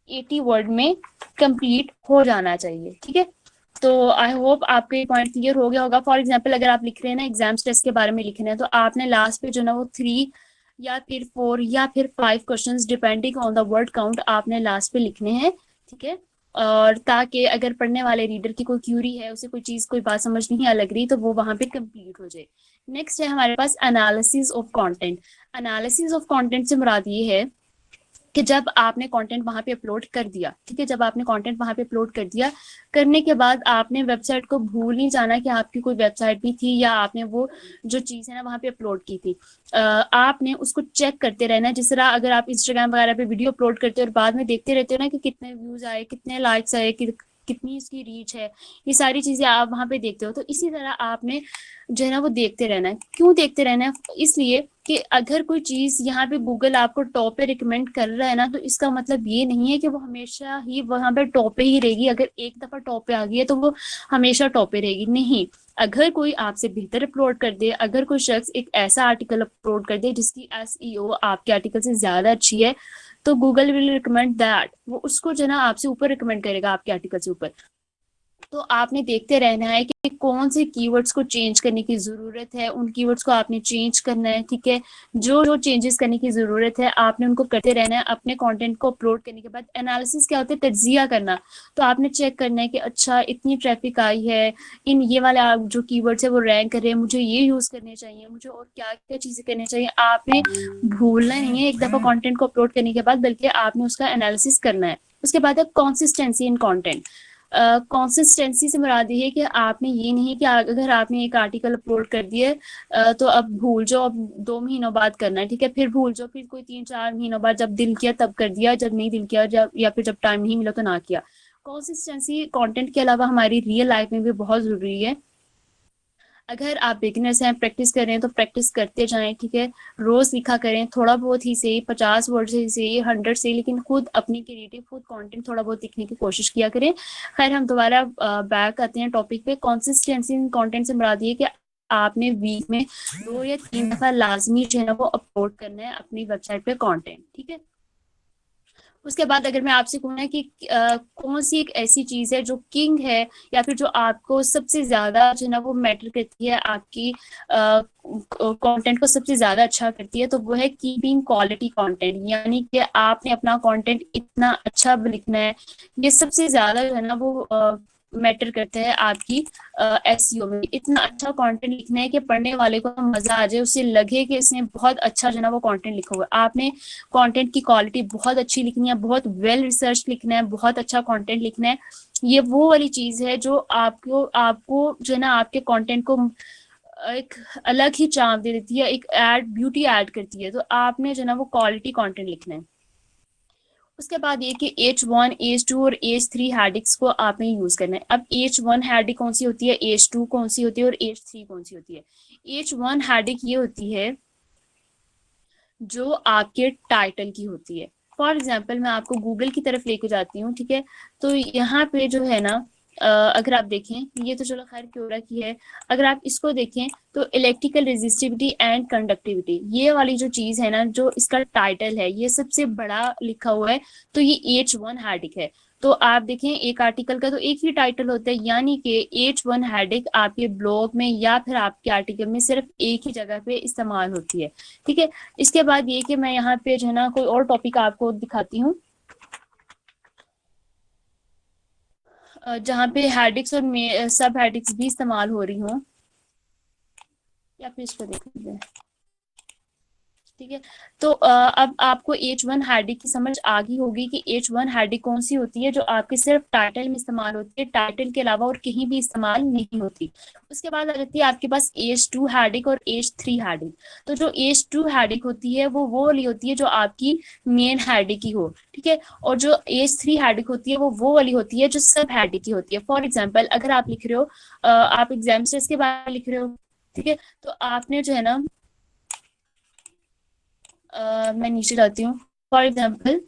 80 वर्ड में कंप्लीट हो जाना चाहिए। ठीक है, तो आई होप आपको ये पॉइंट क्लियर हो गया होगा। फॉर एग्जाम्पल अगर आप लिख रहे हैं ना एग्जाम स्ट्रेस के बारे में लिख रहे हैं, तो आपने लास्ट पे जो ना वो 3 या फिर 4 या फिर 5 questions depending on the word count आपने लास्ट पे लिखने हैं। ठीक है, और ताकि अगर पढ़ने वाले रीडर की कोई क्यूरी है, उसे कोई चीज कोई बात समझ नहीं आ लग रही, तो वो वहां पे कंप्लीट हो जाए। नेक्स्ट है हमारे पास analysis of content. Analysis of content से मुराद ये है कि जब आपने कंटेंट वहां पे अपलोड कर दिया, ठीक है, जब आपने कंटेंट वहां पे अपलोड कर दिया, करने के बाद आपने वेबसाइट को भूल नहीं जाना कि आपकी कोई वेबसाइट भी थी या आपने वो जो चीज़ है ना वहां पे अपलोड की थी। आपने उसको चेक करते रहना है। जिस तरह अगर आप इंस्टाग्राम वगैरह पे वीडियो अपलोड करते हो और बाद में देखते रहते हो ना कि कितने व्यूज आए, कितने लाइक्स आए, कितनी इसकी रीच है, ये सारी चीजें आप वहां पे देखते हो, तो इसी तरह आपने जो है ना वो देखते रहना है। क्यों देखते रहना है, इसलिए कि अगर कोई चीज यहाँ पे गूगल आपको टॉप पे रिकमेंड कर रहा है ना, तो इसका मतलब ये नहीं है कि वो हमेशा ही वहां पे टॉप पे ही रहेगी। अगर एक दफा टॉप पे आ गई है तो वो हमेशा टॉप पे रहेगी, नहीं। अगर कोई आपसे बेहतर अपलोड कर दे, अगर कोई शख्स एक ऐसा आर्टिकल अपलोड कर दे जिसकी एसईओ आपके आर्टिकल से ज्यादा अच्छी है, तो गूगल विल रिकमेंड दैट, वो उसको जो है ना आपसे ऊपर रिकमेंड करेगा आपके आर्टिकल से ऊपर। तो आपने देखते रहना है कि कौन से कीवर्ड्स को चेंज करने की जरूरत है, उन कीवर्ड्स को आपने चेंज करना है। ठीक है, जो जो चेंजेस करने की जरूरत है आपने उनको करते रहना है। अपने कंटेंट को अपलोड करने के बाद एनालिसिस क्या होता है, तज्जिया करना। तो आपने चेक करना है कि अच्छा इतनी ट्रैफिक आई है, इन ये वाले जो कीवर्ड्स है वो रैंक कर रहे हैं, मुझे ये यूज करने चाहिए, मुझे और क्या क्या चीजें करनी चाहिए। आपने भूलना नहीं है एक दफा कंटेंट को अपलोड करने के बाद, बल्कि आपने उसका एनालिसिस करना है। उसके बाद है कॉन्सिस्टेंसी इन कंटेंट। कंसिस्टेंसी से मुराद ये है कि आपने ये नहीं कि अगर आपने एक आर्टिकल अपलोड कर दिया तो अब भूल जाओ, अब 2 महीनों बाद करना है, ठीक है, फिर भूल जाओ, फिर कोई 3-4 महीनों बाद जब दिल किया तब कर दिया, जब नहीं दिल किया जब या फिर जब टाइम नहीं मिला तो ना किया। कंसिस्टेंसी कंटेंट के अलावा हमारी रियल लाइफ में भी बहुत जरूरी है। अगर आप बिगिनर्स हैं, प्रैक्टिस कर रहे हैं, तो प्रैक्टिस करते जाएं। ठीक है, रोज लिखा करें, थोड़ा बहुत ही सही, 50 वर्ड से सही, 100 से, लेकिन खुद अपनी क्रिएटिव खुद कंटेंट थोड़ा बहुत लिखने की कोशिश किया करें। खैर हम दोबारा बैक आते हैं टॉपिक पे। कंसिस्टेंसी इन कंटेंट से मुराद ये कि आपने वीक में 2 या 3 दफा लाजमी जो है ना वो अपलोड करना है अपनी वेबसाइट पे कंटेंट। ठीक है, उसके बाद अगर मैं आपसे कहूँ ना कि कौन सी एक ऐसी चीज है जो किंग है, या फिर जो आपको सबसे ज्यादा जो है ना वो मैटर करती है, आपकी कंटेंट को सबसे ज्यादा अच्छा करती है, तो वो है कीपिंग क्वालिटी कंटेंट। यानी कि आपने अपना कंटेंट इतना अच्छा लिखना है, ये सबसे ज्यादा जो है ना वो मैटर करता है आपकी एसईओ में। इतना अच्छा कंटेंट लिखना है कि पढ़ने वाले को मजा आ जाए, उसे लगे कि इसने बहुत अच्छा जो है ना वो कंटेंट लिखा हुआ है। आपने कंटेंट की क्वालिटी बहुत अच्छी लिखनी है, बहुत वेल रिसर्च लिखना है, बहुत अच्छा कंटेंट लिखना है। ये वो वाली चीज है जो आपको आपको जो है ना आपके कंटेंट को एक अलग ही चार्म दे देती है, एक ऐड ब्यूटी ऐड करती है। तो आपने जो है ना वो क्वालिटी कंटेंट लिखना है। उसके बाद ये कि H1, H2 और H3 हेडिक्स को आपने यूज करना है। अब H1 हेडिक कौन सी होती है, H2 कौन सी होती है और H3 कौन सी होती है। H1 हेडिक ये होती है जो आपके टाइटल की होती है। फॉर एग्जाम्पल मैं आपको गूगल की तरफ लेके जाती हूँ, ठीक है। तो यहाँ पे जो है ना अगर आप देखें, ये तो चलो खैर क्योरा की है। अगर आप इसको देखें तो इलेक्ट्रिकल रेजिस्टिविटी एंड कंडक्टिविटी, ये वाली जो चीज है ना, जो इसका टाइटल है, ये सबसे बड़ा लिखा हुआ है। तो ये H1 हेडिक है। तो आप देखें एक आर्टिकल का तो एक ही टाइटल होता है, यानी कि H1 हेडिक आपके ब्लॉग में या फिर आपके आर्टिकल में सिर्फ एक ही जगह पे इस्तेमाल होती है, ठीक है। इसके बाद ये कि मैं यहाँ पे जो है ना कोई और टॉपिक आपको दिखाती हूँ जहाँ पे हेडिक्स और सब हेडिक्स भी इस्तेमाल हो रही हूँ। या फिर इसको देख लीजिए, ठीक है। तो अब आपको H1 हेडिक की समझ आ गई होगी कि H1 हेडिक कौन सी होती है, जो आपके सिर्फ टाइटल में इस्तेमाल होती है, टाइटल के अलावा और कहीं भी इस्तेमाल नहीं होती। उसके बाद आ जाती है आपके पास H2 हेडिक और H3 हेडिक। तो जो H2 हेडिक होती है वो वाली होती है जो आपकी मेन हेडिक की हो, ठीक है। और जो H3 हेडिक होती है वो वाली होती है जो सब हेडिक की होती है। फॉर एग्जाम्पल अगर आप लिख रहे हो आप एग्जाम स्ट्रेस के बारे में लिख रहे हो, ठीक है। तो आपने जो है ना मैं नीचे जाती हूँ। फॉर एग्जाम्पल,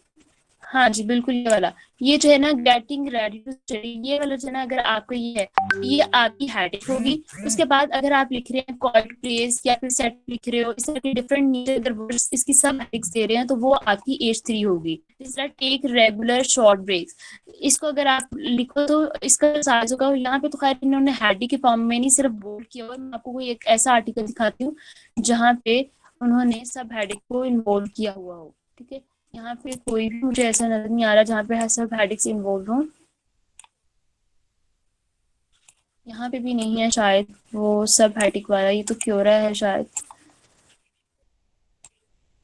हाँ जी बिल्कुल ये वाला, ये जो है ना गेटिंग रेडी टू स्टडी, ये वाला जो है ना अगर आपको ये है, ये आपकी हेडिक होगी। उसके बाद अगर आप लिख रहे हैं क्वाइट प्लेस या फिर सेट लिख रहे हो, इस तरह के डिफरेंट नीचे अगर वर्ड्स इसकी सब हेडिक्स दे रहे हैं तो वो आपकी H3 होगी। जिस तरह टेक रेगुलर शॉर्ट ब्रेक्स, इसको अगर आप लिखो तो इसका साइज होगा। यहाँ पे तो खैर इन्होंने हेडिक के फॉर्म में नहीं सिर्फ बोल्ड किया हुआ है। मैं आपको कोई एक ऐसा आर्टिकल दिखाती हूँ जहाँ पे उन्होंने सब हेडिक को इन्वॉल्व किया हुआ हो, ठीक है। यहाँ पे कोई भी मुझे ऐसा नजर नहीं आ रहा जहाँ पे सब हेडिक्स इन्वॉल्व हो। यहाँ पे भी नहीं है शायद वो सब हेडिक वाला, ये तो क्योरा है शायद।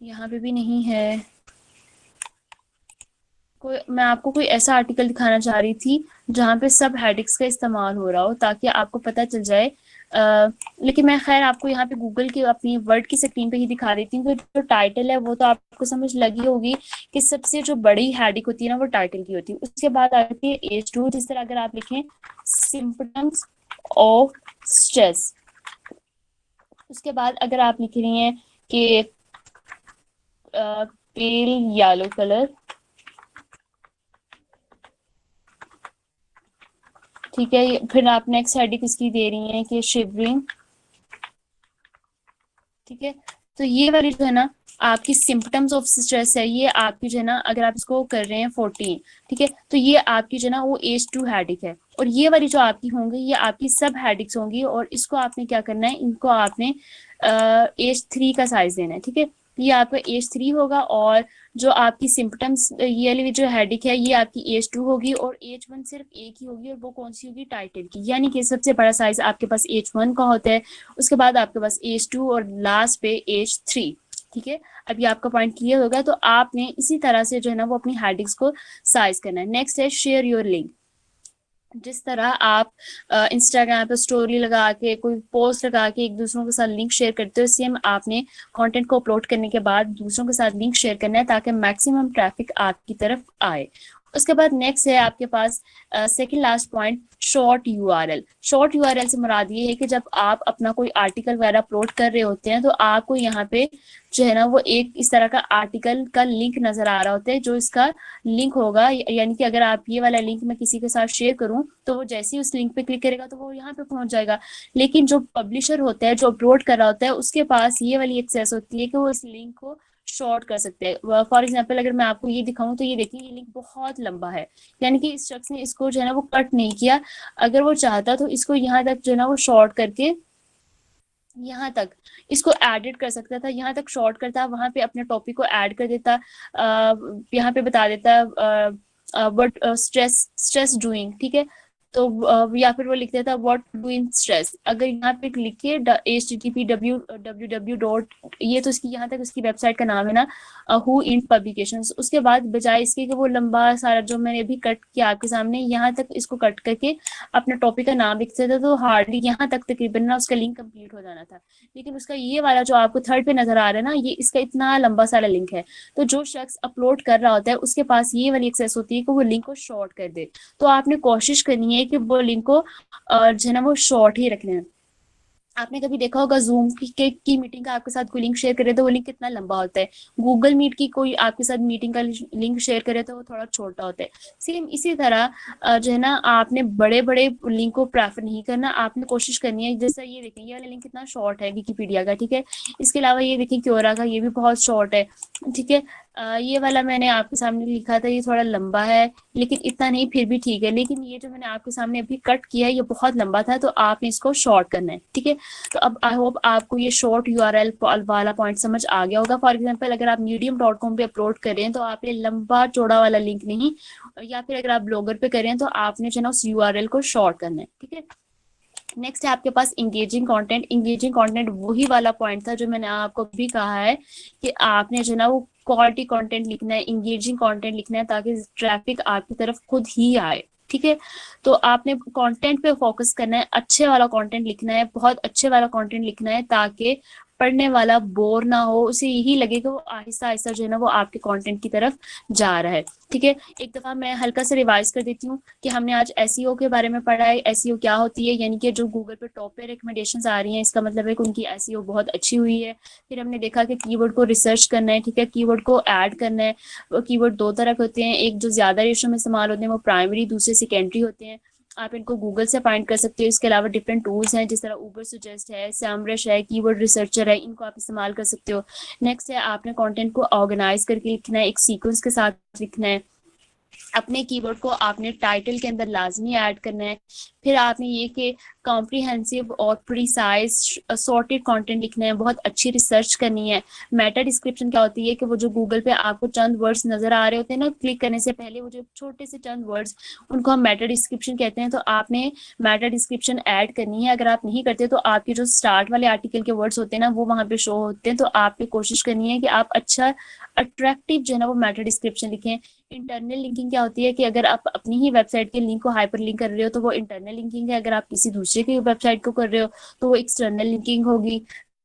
यहाँ पे भी नहीं है कोई। मैं आपको कोई ऐसा आर्टिकल दिखाना चाह रही थी जहाँ पे सब हेडिक्स का इस्तेमाल हो रहा हो ताकि आपको पता चल जाए। लेकिन मैं खैर आपको यहाँ पे गूगल की अपनी वर्ड की स्क्रीन पे ही दिखा रही थी। तो जो टाइटल है वो तो आपको समझ लगी होगी कि सबसे जो बड़ी हेडिक होती है ना वो टाइटल की होती है। उसके बाद आती है H2। जिस तरह अगर आप लिखें सिम्पटम्स ऑफ स्ट्रेस, उसके बाद अगर आप लिख रही हैं कि पेल येलो कलर, ठीक है। फिर आप नेक्स्ट हेडिंग इसकी दे रही हैं कि शिवरिंग, ठीक है। तो ये वाली जो है ना आपकी सिम्पटम्स ऑफ स्ट्रेस है, ये आपकी जो है ना अगर आप इसको कर रहे हैं 14, ठीक है। तो ये आपकी जो है ना वो H2 हेडिक है। और ये वाली जो आपकी होंगी ये आपकी सब हेडिक्स होंगी। और इसको आपने क्या करना है, इनको आपने H3 का साइज देना है, ठीक है। ये आपका H3 होगा। और जो आपकी सिम्पटम्स ये वाली जो हेडिक है ये आपकी H2 होगी। और H1 सिर्फ एक ही होगी और वो कौन सी होगी, टाइटल की। यानी कि सबसे बड़ा साइज आपके पास H1 का होता है, उसके बाद आपके पास H2 और लास्ट पे H3, ठीक है। अभी आपका पॉइंट क्लियर होगा। तो आपने इसी तरह से जो है ना वो अपनी हेडिक्स को साइज करना है। नेक्स्ट है शेयर योर लिंक। जिस तरह आप इंस्टाग्राम पे स्टोरी लगा के कोई पोस्ट लगा के एक दूसरों के साथ लिंक शेयर करते हो, सेम आपने कंटेंट को अपलोड करने के बाद दूसरों के साथ लिंक शेयर करना है ताकि मैक्सिमम ट्रैफिक आपकी तरफ आए। उसके बाद नेक्स्ट है आपके पास second last point, short URL. Short URL से मुराद ये है कि जब आप अपना कोई आर्टिकल वगैरह अपलोड कर रहे होते हैं तो आपको यहाँ पे जो है ना वो एक इस तरह का आर्टिकल का लिंक नजर आ रहा होता है जो इसका लिंक होगा। यानी कि अगर आप ये वाला लिंक मैं किसी के साथ शेयर करूं तो वो जैसे ही उस लिंक पे क्लिक करेगा तो वो यहाँ पे पहुंच जाएगा। लेकिन जो पब्लिशर होता है, जो अपलोड कर रहा होता है, उसके पास ये वाली एक्सेस होती है कि वो इस लिंक को शॉर्ट कर सकते हैं। फॉर एग्जाम्पल अगर मैं आपको ये दिखाऊं तो ये देखिए ये लिंक बहुत लंबा है, यानी कि इस शख्स ने इसको जो है ना वो कट नहीं किया। अगर वो चाहता तो इसको यहाँ तक जो है ना वो शॉर्ट करके यहाँ तक इसको एडिट कर सकता था, यहाँ तक शॉर्ट करता, वहां पे अपने टॉपिक को ऐड कर देता, यहाँ पे बता देता व्हाट स्ट्रेस डूइंग, ठीक है। तो या फिर वो लिख देता है व्हाट डू इन स्ट्रेस। अगर यहाँ पे लिखे http ये तो इसकी यहाँ तक उसकी वेबसाइट का नाम है ना, हु इन पब्लिकेशंस। उसके बाद बजाय इसके कि वो लंबा सारा जो मैंने अभी कट किया आपके सामने, यहाँ तक इसको कट करके अपने टॉपिक का नाम लिखते थे तो हार्डली यहाँ तक तकरीबन ना उसका लिंक कंप्लीट हो जाना था। लेकिन उसका ये वाला जो आपको थर्ड पे नजर आ रहा है ना, ये इसका इतना लंबा सारा लिंक है। तो जो शख्स अपलोड कर रहा होता है उसके पास ये वाली एक्सेस होती है कि वो लिंक को शॉर्ट कर दे। तो आपने कोशिश करनी है कि वो लिंक को जो है ना वो शॉर्ट ही रखना है। आपने कभी देखा होगा जूम की मीटिंग का आपके साथ कोई लिंक शेयर करे तो वो लिंक कितना लंबा होता है। गूगल मीट की कोई आपके साथ मीटिंग का लिंक शेयर करे तो वो थोड़ा छोटा होता है। सेम इसी तरह जो है ना आपने बड़े बड़े लिंक को प्रेफर नहीं करना। आपने कोशिश करनी है, जैसा ये देखें ये वाला लिंक कितना शॉर्ट है विकीपीडिया का, ठीक है। इसके अलावा ये देखें क्योरा का, ये भी बहुत शॉर्ट है, ठीक है। ये वाला मैंने आपके सामने लिखा था, ये थोड़ा लंबा है लेकिन इतना नहीं, फिर भी ठीक है। लेकिन ये जो मैंने आपके सामने अभी कट किया है ये बहुत लंबा था, तो आपने इसको शॉर्ट करना है, ठीक है। तो अब आई होप आपको ये शॉर्ट यूआरएल वाला पॉइंट समझ आ गया होगा। फॉर एग्जांपल अगर आप medium.com पे अपलोड कर रहे हैं तो आपने लंबा चौड़ा वाला लिंक नहीं, या फिर अगर आप ब्लॉगर पे कर रहे हैं तो आपने जो है ना उस यूआरएल को शॉर्ट करना है, ठीक है। नेक्स्ट है आपके पास इंगेजिंग कंटेंट। इंगेजिंग कंटेंट वही वाला पॉइंट था जो मैंने आपको भी कहा है कि आपने जो ना वो क्वालिटी कंटेंट लिखना है, इंगेजिंग कंटेंट लिखना है, ताकि ट्रैफिक आपकी तरफ खुद ही आए, ठीक है। तो आपने कंटेंट पे फोकस करना है, अच्छे वाला कंटेंट लिखना है, बहुत अच्छे वाला कंटेंट लिखना है, ताकि पढ़ने वाला बोर ना हो, उसे यही लगे कि वो आहिस्ता आहिस्ता जो है ना वो आपके कंटेंट की तरफ जा रहा है, ठीक है। एक दफा मैं हल्का से रिवाइज कर देती हूँ कि हमने आज एसईओ के बारे में पढ़ा है। एसईओ क्या होती है, यानी कि जो गूगल पे टॉप पे रिकमेंडेशंस आ रही हैं इसका मतलब है कि उनकी एसईओ बहुत अच्छी हुई है। फिर हमने देखा कि कीवर्ड को रिसर्च करना है, ठीक है, कीवर्ड को ऐड करना है। कीवर्ड दो तरह के होते हैं, एक जो ज्यादा रेशो में इस्तेमाल होते हैं वो प्राइमरी, दूसरे सेकेंडरी होते हैं। आप इनको गूगल से फाइंड कर सकते हो। इसके अलावा डिफरेंट टूल्स हैं जिस तरह उबर सजेस्ट है, सैमरश है, कीवर्ड रिसर्चर है, इनको आप इस्तेमाल कर सकते हो। नेक्स्ट है आपने कंटेंट को ऑर्गेनाइज करके लिखना है, एक सीक्वेंस के साथ लिखना है। अपने कीवर्ड को आपने टाइटल के अंदर लाजमी ऐड करना है। फिर आपने ये कि कॉम्प्रिहेंसिव और प्रीसाइज सॉर्टेड कंटेंट लिखना है, बहुत अच्छी रिसर्च करनी है। मेटा डिस्क्रिप्शन क्या होती है कि वो जो गूगल पे आपको चंद वर्ड्स नजर आ रहे होते हैं ना क्लिक करने से पहले, वो जो छोटे से चंद वर्ड्स, उनको हम मेटा डिस्क्रिप्शन कहते हैं। तो आपने मेटा डिस्क्रिप्शन ऐड करनी है। अगर आप नहीं करते तो आपके जो स्टार्ट वाले आर्टिकल के वर्ड्स होते हैं ना वो वहां पे शो होते हैं। तो आपकी कोशिश करनी है कि आप अच्छा अट्रैक्टिव जो है ना वो मेटा डिस्क्रिप्शन लिखें। इंटरनल लिंकिंग क्या होती है कि अगर आप अपनी ही वेबसाइट के लिंक को हाइपर लिंक कर रहे हो तो वो इंटरनल लिंकिंग है। अगर आप किसी दूसरे की वेबसाइट को कर रहे हो तो वो एक्सटर्नल लिंकिंग होगी।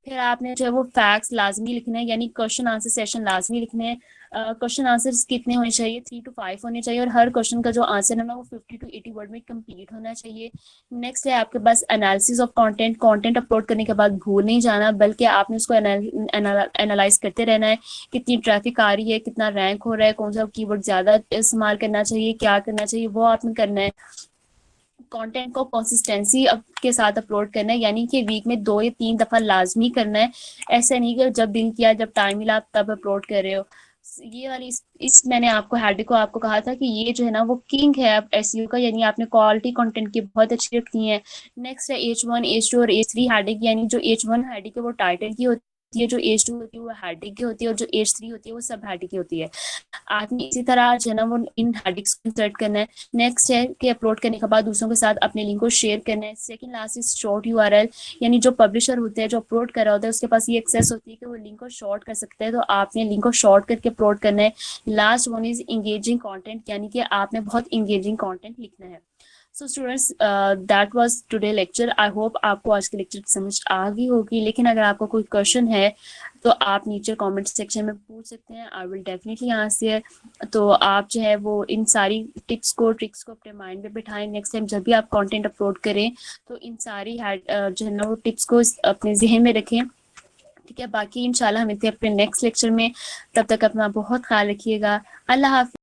फिर आपने जो है वो फैक्ट्स लाजमी लिखना है, यानी क्वेश्चन आंसर सेशन लाजमी लिखने हैं। क्वेश्चन आंसर्स कितने होने चाहिए, 3 to 5 होने चाहिए, और हर क्वेश्चन का जो आंसर है ना वो 50 to 80 वर्ड में कंप्लीट होना चाहिए। नेक्स्ट है आपके पास analysis of content. Content upload करने के बाद भूल नहीं जाना, बल्कि आपने उसको एनालाइज करते रहना है। कितनी ट्रैफिक आ रही है, कितना रैंक हो रहा है, कौन सा कीवर्ड ज्यादा इस्तेमाल करना चाहिए, क्या करना चाहिए, वो आपने करना है। कंटेंट को कंसिस्टेंसी के साथ अपलोड करना है, यानी कि वीक में 2 या 3 दफा लाजमी करना है। ऐसा नहीं कि जब दिल किया, जब टाइम मिला आप तब अपलोड कर रहे हो। ये वाली इस मैंने आपको हेड को आपको कहा था कि ये जो है ना वो किंग है अब एसईओ का, यानी आपने क्वालिटी कंटेंट की बहुत अच्छी रखती है। नेक्स्ट है H1 H2 और H3 हेडिंग, यानी जो H1 हेडिंग है वो टाइटल की होती है, जो H2 होती है वो हेडिंग की होती है, और जो H3 होती है वो सब हेडिंग की होती है। आपने इसी तरह जो है ना वो इन हेडिंग्स को इंसर्ट करना है। नेक्स्ट है कि अपलोड करने के बाद दूसरों के साथ अपने लिंक को शेयर करना है। Second last is short URL, यानी जो पब्लिशर होते हैं जो अपलोड कर रहा होता है उसके पास ये एक्सेस होती है कि वो लिंक को शॉर्ट कर सकते हैं, तो आपने लिंक को शॉर्ट करके अपलोड करना है। Last one is engaging content, यानी कि आपने बहुत इंगेजिंग कंटेंट लिखना है। So students, that was today lecture. I hope आपको आज के लेक्चर की समझ आ गई होगी, लेकिन अगर आपको कोई क्वेश्चन है तो आप नीचे कमेंट सेक्शन में पूछ सकते हैं। I will definitely answer. तो आप जो है वो इन सारी टिप्स को ट्रिक्स को अपने माइंड में बिठाएं। नेक्स्ट टाइम जब भी आप कंटेंट अपलोड करें तो इन सारी जो है ना वो टिप्स को अपने जहन में रखें, ठीक है। बाकी इंशाल्लाह हम मिलते हैं अपने नेक्स्ट लेक्चर में। तब तक अपना बहुत ख्याल रखिएगा। अल्लाह हाफिज़।